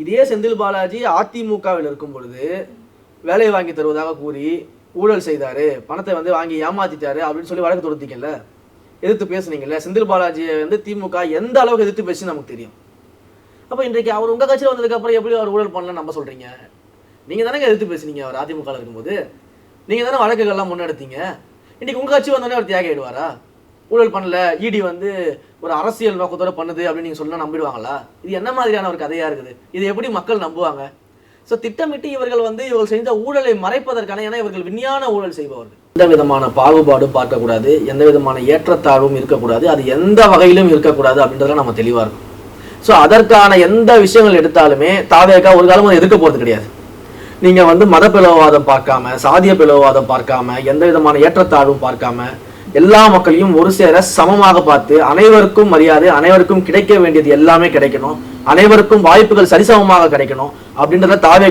இதே செந்தில் பாலாஜி அதிமுகவில் இருக்கும் பொழுது வேலை வாங்கி தருவதாக கூறி ஊழல் செய்தாரு, பணத்தை வந்து வாங்கி ஏமாத்திட்டாரு அப்படின்னு சொல்லி வழக்கு தொடுத்தீங்கல்ல, எதிர்த்து பேசுனீங்கல்ல. செந்தில் பாலாஜியை வந்து திமுக எந்த அளவுக்கு எதிர்த்து பேசி நமக்கு தெரியும். அப்போ இன்றைக்கு அவர் உங்க கட்சியில் வந்ததுக்கு அப்புறம் எப்படி அவர் ஊழல் பண்ணல நம்ம சொல்றீங்க? நீங்க தானே எதிர்த்து பேசுனீங்க அவர் அதிமுக இருக்கும்போது, நீங்க தானே வழக்குகள்லாம் முன்னெடுத்தீங்க. இன்னைக்கு உங்க கட்சி வந்தோடனே அவர் தியாக ஆயிடுவாரா? ஊழல் பண்ணல, இடி வந்து ஒரு அரசியல் நோக்கத்தோட பண்ணுது அப்படின்னு நீங்க சொன்னா நம்பிடுவாங்களா? இது என்ன மாதிரியான ஒரு கதையா இருக்குது? இது எப்படி மக்கள் நம்புவாங்க? ஸோ திட்டமிட்டு இவர்கள் வந்து இவர்கள் செஞ்ச ஊழலை மறைப்பதற்கான, ஏன்னா இவர்கள் விஞ்ஞான ஊழல் செய்பவர்கள், எந்த விதமான பாகுபாடும் பார்க்கக்கூடாது, எந்த விதமான ஏற்றத்தாழ்வும் இருக்கக்கூடாது, அது எந்த வகையிலும் இருக்கக்கூடாது அப்படின்றதுல நம்ம தெளிவா இருக்கும். ஸோ அதற்கான எந்த விஷயங்கள் எடுத்தாலுமே தாவேகா ஒரு காலம் அதை எதிர்க்க போறது கிடையாது. நீங்க வந்து மத பிளவுவாதம் பார்க்காம, சாதிய பிளவுவாதம் பார்க்காம, எந்த விதமான ஏற்றத்தாழ்வும் பார்க்காம எல்லா மக்களையும் ஒரு சேர சமமாக பார்த்து அனைவருக்கும் மரியாதை, அனைவருக்கும் கிடைக்க வேண்டியது எல்லாமே கிடைக்கணும், அனைவருக்கும் வாய்ப்புகள் சரிசமமாக கிடைக்கணும் அப்படின்றத தாவே